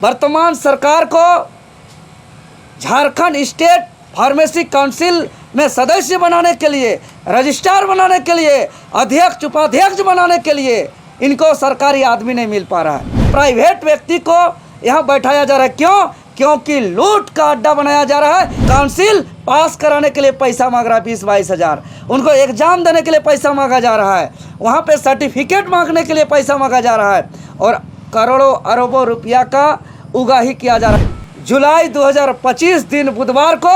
वर्तमान सरकार को झारखंड स्टेट फार्मेसी काउंसिल में सदस्य बनाने के लिए, रजिस्ट्रार बनाने के लिए, अध्यक्ष उपाध्यक्ष बनाने के लिए इनको सरकारी आदमी नहीं मिल पा रहा है। प्राइवेट व्यक्ति को यहाँ बैठाया जा रहा है। क्यों? क्योंकि लूट का अड्डा बनाया जा रहा है। काउंसिल पास कराने के लिए पैसा मांग रहा है 20-22 हज़ार, उनको एग्जाम देने के लिए पैसा मांगा जा रहा है, वहाँ पे सर्टिफिकेट मांगने के लिए पैसा मांगा जा रहा है और करोड़ों अरबों रुपया का उगाही किया जा रहा है। जुलाई 2025 दिन बुधवार को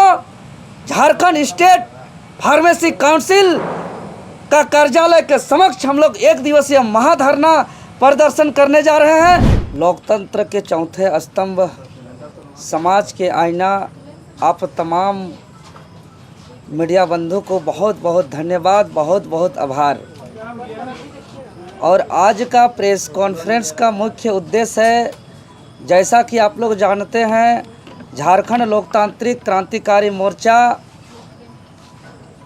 झारखंड स्टेट फार्मेसी काउंसिल का कार्यालय के समक्ष हम लोग 1 दिवसीय महाधरना प्रदर्शन करने जा रहे हैं। लोकतंत्र के चौथे स्तंभ, समाज के आईना, आप तमाम मीडिया बंधु को बहुत बहुत धन्यवाद, बहुत बहुत आभार। और आज का प्रेस कॉन्फ्रेंस का मुख्य उद्देश्य है, जैसा कि आप लोग जानते हैं, झारखंड लोकतांत्रिक क्रांतिकारी मोर्चा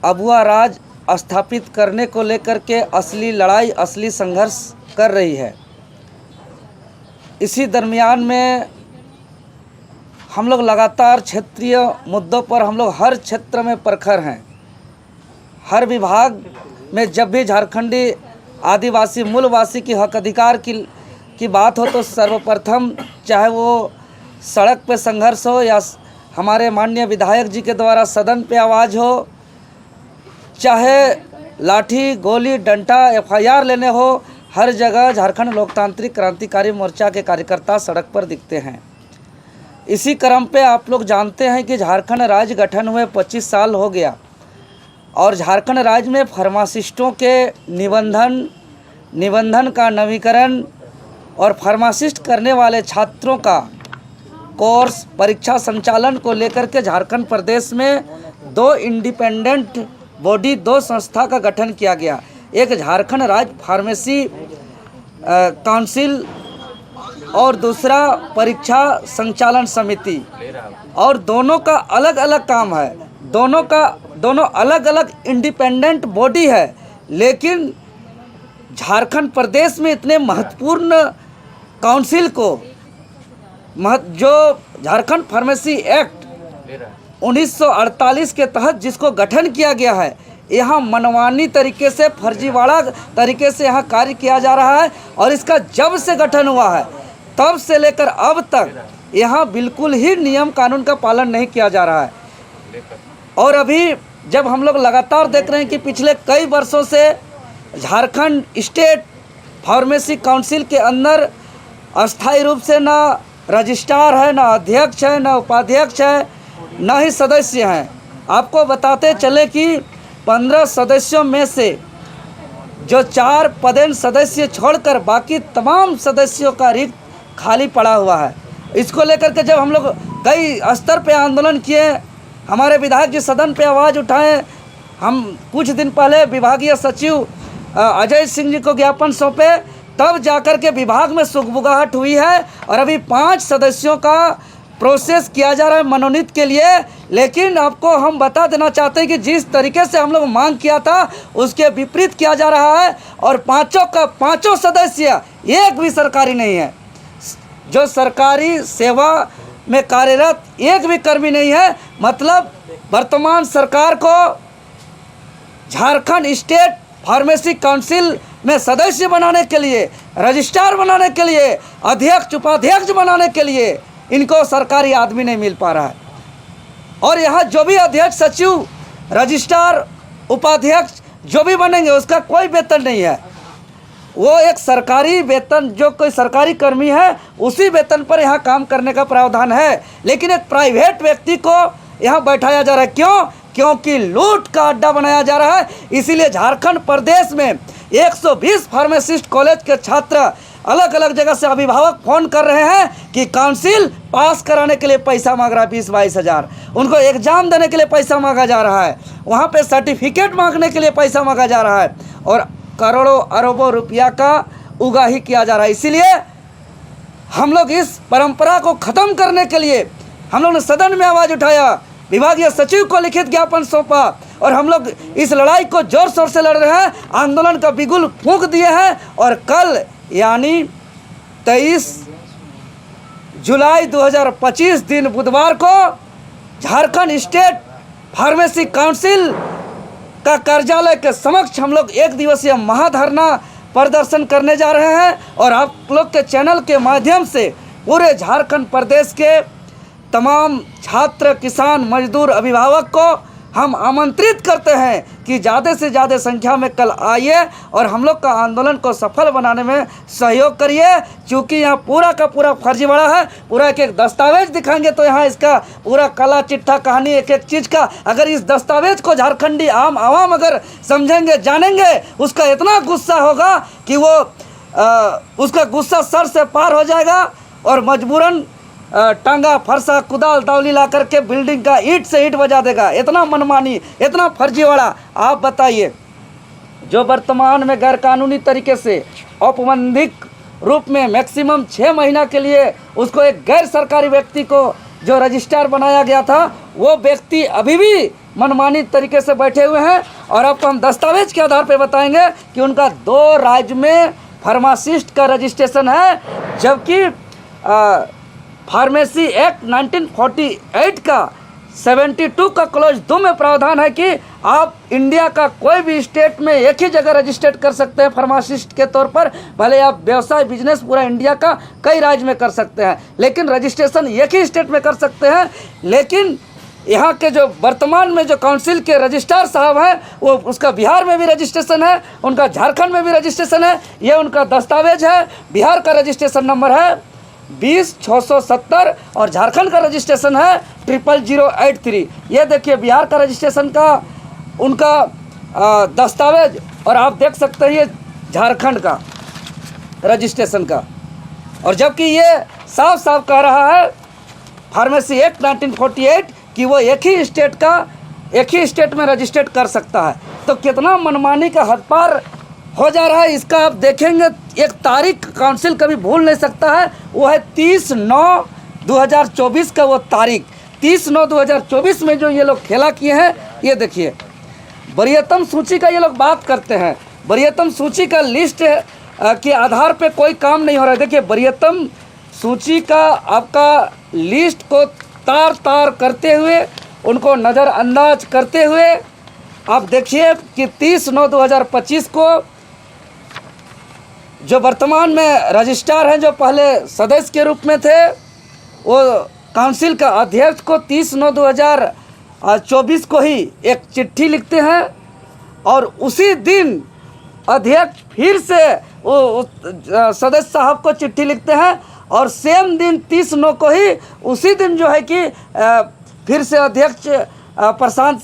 अबुआ राज स्थापित करने को लेकर के असली लड़ाई, असली संघर्ष कर रही है। इसी दरमियान में हम लोग लगातार क्षेत्रीय मुद्दों पर हम लोग हर क्षेत्र में प्रखर हैं। हर विभाग में जब भी झारखंडी आदिवासी मूलवासी की हक अधिकार की बात हो तो सर्वप्रथम, चाहे वो सड़क पे संघर्ष हो या हमारे माननीय विधायक जी के द्वारा सदन पे आवाज़ हो, चाहे लाठी गोली डंडा FIR लेने हो, हर जगह झारखंड लोकतांत्रिक क्रांतिकारी मोर्चा के कार्यकर्ता सड़क पर दिखते हैं। इसी क्रम पे आप लोग जानते हैं कि झारखंड राज्य गठन हुए 25 साल हो गया और झारखंड राज्य में फार्मासिस्टों के निबंधन का नवीकरण और फार्मासिस्ट करने वाले छात्रों का कोर्स परीक्षा संचालन को लेकर के झारखंड प्रदेश में 2 इंडिपेंडेंट बॉडी, 2 संस्था का गठन किया गया। एक झारखंड राज्य फार्मेसी काउंसिल और दूसरा परीक्षा संचालन समिति, और दोनों का अलग अलग काम है। दोनों अलग अलग इंडिपेंडेंट बॉडी है, लेकिन झारखंड प्रदेश में इतने महत्वपूर्ण काउंसिल को जो झारखंड फार्मेसी एक्ट 1948 के तहत जिसको गठन किया गया है, यहाँ मनमानी तरीके से, फर्जीवाड़ा तरीके से यहाँ कार्य किया जा रहा है। और इसका जब से गठन हुआ है तब से लेकर अब तक यहाँ बिल्कुल ही नियम कानून का पालन नहीं किया जा रहा है। और अभी जब हम लोग लगातार देख रहे हैं कि पिछले कई वर्षों से झारखंड स्टेट फार्मेसी काउंसिल के अंदर अस्थायी रूप से ना रजिस्ट्रार है, ना अध्यक्ष है, ना उपाध्यक्ष है, ना ही सदस्य हैं। आपको बताते चले कि 15 सदस्यों में से जो 4 पदेन सदस्य छोड़कर बाकी तमाम सदस्यों का रिक्त खाली पड़ा हुआ है। इसको लेकर के जब हम लोग कई स्तर पे आंदोलन किए, हमारे विधायक जी सदन पे आवाज़ उठाए, हम कुछ दिन पहले विभागीय सचिव अजय सिंह जी को ज्ञापन सौंपे, तब जाकर के विभाग में सुगबुगाहट हुई है। और अभी 5 सदस्यों का प्रोसेस किया जा रहा है मनोनीत के लिए। लेकिन आपको हम बता देना चाहते हैं कि जिस तरीके से हम लोग मांग किया था उसके विपरीत किया जा रहा है। और 5 सदस्य एक भी सरकारी नहीं है, जो सरकारी सेवा में कार्यरत एक भी कर्मी नहीं है। मतलब वर्तमान सरकार को झारखंड स्टेट फार्मेसी काउंसिल में सदस्य बनाने के लिए, रजिस्ट्रार बनाने के लिए, अध्यक्ष उपाध्यक्ष बनाने के लिए इनको सरकारी आदमी नहीं मिल पा रहा है। और यहाँ जो भी अध्यक्ष, सचिव, रजिस्ट्रार, उपाध्यक्ष जो भी बनेंगे उसका कोई वेतन नहीं है। वो एक सरकारी वेतन, जो कोई सरकारी कर्मी है उसी वेतन पर यहाँ काम करने का प्रावधान है। लेकिन एक प्राइवेट व्यक्ति को यहाँ बैठाया जा रहा है। क्यों? क्योंकि लूट का अड्डा बनाया जा रहा है। इसीलिए झारखंड प्रदेश में 120 फार्मासिस्ट कॉलेज के छात्र अलग अलग जगह से अभिभावक फ़ोन कर रहे हैं कि काउंसिल पास कराने के लिए पैसा मांग रहा है 20-22 हज़ार, उनको एग्ज़ाम देने के लिए पैसा मांगा जा रहा है, वहाँ पे सर्टिफिकेट मांगने के लिए पैसा मांगा जा रहा है और करोड़ों अरबों रुपया का उगाही किया जा रहा है। इसीलिए हम लोग इस परंपरा को ख़त्म करने के लिए हम लोग ने सदन में आवाज़ उठाया, विभागीय सचिव को लिखित ज्ञापन सौंपा और हम लोग इस लड़ाई को जोर शोर से लड़ रहे हैं। आंदोलन का बिगुल फूंक दिए हैं और कल यानी 23 जुलाई 2025 दिन बुधवार को झारखंड स्टेट फार्मेसी काउंसिल का कार्यालय के समक्ष हम लोग 1 दिवसीय महाधरना प्रदर्शन करने जा रहे हैं। और आप लोग के चैनल के माध्यम से पूरे झारखंड प्रदेश के तमाम छात्र, किसान, मजदूर, अभिभावक को हम आमंत्रित करते हैं कि ज़्यादा से ज़्यादा संख्या में कल आइए और हम लोग का आंदोलन को सफल बनाने में सहयोग करिए। क्योंकि यहाँ पूरा का पूरा फर्जीवाड़ा है। पूरा एक एक दस्तावेज दिखाएंगे तो यहाँ इसका पूरा काला चिट्ठा कहानी एक एक चीज़ का, अगर इस दस्तावेज को झारखंडी आम आवाम अगर समझेंगे, जानेंगे, उसका इतना गुस्सा होगा कि वो उसका गुस्सा सर से पार हो जाएगा और मजबूरन टांगा, फरसा, कुदाल, दौली ला करके बिल्डिंग का ईंट से ईंट बजा देगा। इतना मनमानी, इतना फर्जीवाड़ा। आप बताइए, जो वर्तमान में गैरकानूनी तरीके से औपबंधिक रूप में मैक्सिमम 6 महीना के लिए उसको एक गैर सरकारी व्यक्ति को जो रजिस्ट्रार बनाया गया था, वो व्यक्ति अभी भी मनमानी तरीके से बैठे हुए हैं। और आपको हम दस्तावेज के आधार पर बताएंगे कि उनका 2 राज्य में फार्मासिस्ट का रजिस्ट्रेशन है, जबकि फार्मेसी एक्ट 1948 का 72 का क्लॉज 2 में प्रावधान है कि आप इंडिया का कोई भी स्टेट में एक ही जगह रजिस्टर्ड कर सकते हैं फार्मासिस्ट के तौर पर। भले आप व्यवसाय, बिजनेस पूरा इंडिया का कई राज्य में कर सकते हैं, लेकिन रजिस्ट्रेशन एक ही स्टेट में कर सकते हैं। लेकिन यहाँ के जो वर्तमान में जो काउंसिल के रजिस्ट्रार साहब हैं, वो उसका बिहार में भी रजिस्ट्रेशन है, उनका झारखंड में भी रजिस्ट्रेशन है। ये उनका दस्तावेज है। बिहार का रजिस्ट्रेशन नंबर है 20,670 और झारखंड का रजिस्ट्रेशन है 00083। ये देखिए बिहार का रजिस्ट्रेशन का उनका दस्तावेज, और आप देख सकते हैं ये झारखंड का रजिस्ट्रेशन का। और जबकि ये साफ साफ कह रहा है फार्मेसी एक्ट 1948 कि वो एक ही स्टेट में रजिस्टर्ड कर सकता है। तो कितना मनमानी का हद पार हो जा रहा है, इसका आप देखेंगे। एक तारीख काउंसिल कभी भूल नहीं सकता है, वो है 30/9/2024 का वो तारीख। 30/9/2024 में जो ये लोग खेला किए हैं, ये देखिए वरीयतम सूची का ये लोग बात करते हैं। वरीयतम सूची का लिस्ट के आधार पे कोई काम नहीं हो रहा है। देखिए वरीयतम सूची का आपका लिस्ट को तार तार करते हुए, उनको नज़रअंदाज करते हुए आप देखिए कि 30/9/2025 को जो वर्तमान में रजिस्ट्रार हैं, जो पहले सदस्य के रूप में थे, वो काउंसिल का अध्यक्ष को 30/9/2024 को ही एक चिट्ठी लिखते हैं। और उसी दिन अध्यक्ष फिर से वो सदस्य साहब को चिट्ठी लिखते हैं और सेम दिन 30/9 को ही उसी दिन जो है कि फिर से अध्यक्ष प्रशांत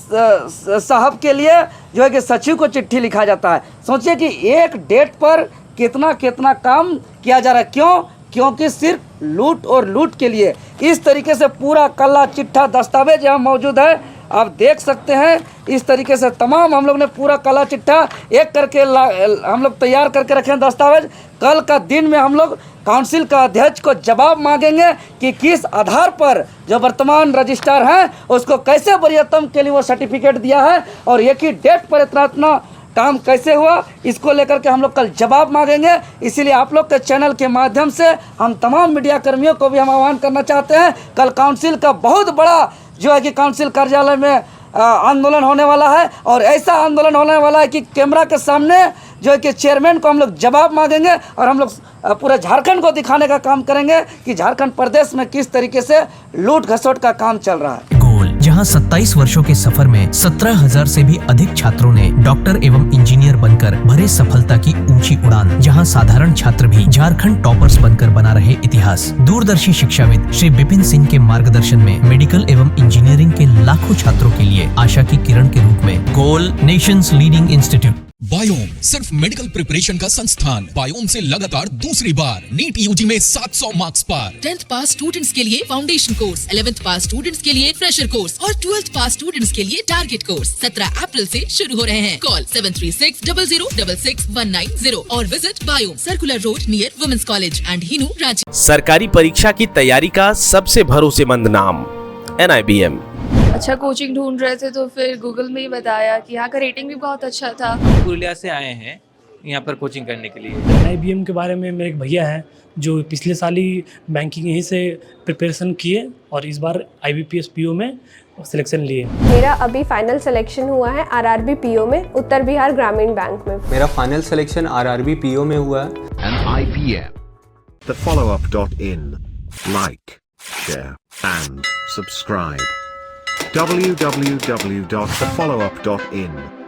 साहब के लिए जो है कि सचिव को चिट्ठी लिखा जाता है। सोचिए कि एक डेट पर कितना कितना काम किया जा रहा है। क्यों? क्योंकि सिर्फ लूट और लूट के लिए। इस तरीके से पूरा काला चिट्ठा दस्तावेज यहाँ मौजूद है, आप देख सकते हैं। इस तरीके से तमाम हम लोग ने पूरा काला चिट्ठा एक करके हम लोग तैयार करके रखे हैं दस्तावेज। कल का दिन में हम लोग काउंसिल का अध्यक्ष को जवाब मांगेंगे कि किस आधार पर जो वर्तमान रजिस्ट्रार हैं उसको कैसे वरीयतम के लिए वो सर्टिफिकेट दिया है और एक ही डेट पर इतना काम कैसे हुआ, इसको लेकर के हम लोग कल जवाब मांगेंगे। इसीलिए आप लोग के चैनल के माध्यम से हम तमाम मीडिया कर्मियों को भी हम आह्वान करना चाहते हैं, कल काउंसिल का बहुत बड़ा जो है कि काउंसिल कार्यालय में आंदोलन होने वाला है। और ऐसा आंदोलन होने वाला है कि कैमरा के सामने जो है कि चेयरमैन को हम लोग जवाब मांगेंगे और हम लोग पूरे झारखंड को दिखाने का काम करेंगे कि झारखंड प्रदेश में किस तरीके से लूट घसोट का काम चल रहा है। जहां 27 वर्षों के सफर में 17,000 से भी अधिक छात्रों ने डॉक्टर एवं इंजीनियर बनकर भरे सफलता की ऊंची उड़ान, जहां साधारण छात्र भी झारखंड टॉपर्स बनकर बना रहे इतिहास। दूरदर्शी शिक्षाविद श्री विपिन सिंह के मार्गदर्शन में मेडिकल एवं इंजीनियरिंग के लाखों छात्रों के लिए आशा की किरण के रूप में गोल नेशंस लीडिंग इंस्टीट्यूट। बायोम सिर्फ मेडिकल प्रिपरेशन का संस्थान। बायोम से लगातार दूसरी बार नीट यूजी में 700 मार्क्स पार। 10th पास स्टूडेंट्स के लिए फाउंडेशन कोर्स, 11th पास स्टूडेंट्स के लिए फ्रेशर कोर्स और 12th पास स्टूडेंट्स के लिए टारगेट कोर्स 17 अप्रैल से शुरू हो रहे हैं। कॉल 7360066190 और विजिट बायोम, circular road near women's college and Hinoo, Ranchi. सरकारी परीक्षा की तैयारी का सबसे भरोसेमंद नाम NIBM। अच्छा कोचिंग ढूंढ रहे थे तो फिर गूगल में ही बताया कि यहाँ का रेटिंग भी बहुत अच्छा था। पुरुलिया से आए हैं यहाँ पर कोचिंग करने के लिए। IBM के बारे में मेरे एक भैया हैं जो पिछले साल ही बैंकिंग यहीं से प्रिपरेशन किए और इस बार IBPS PO में सिलेक्शन लिए। मेरा अभी फाइनल सिलेक्शन हुआ है RRB PO में, उत्तर बिहार ग्रामीण बैंक में। मेरा फाइनल सिलेक्शन RRB PO में हुआ है। and IPM. thefollowup.in. Like, share, and subscribe. www.thefollowup.in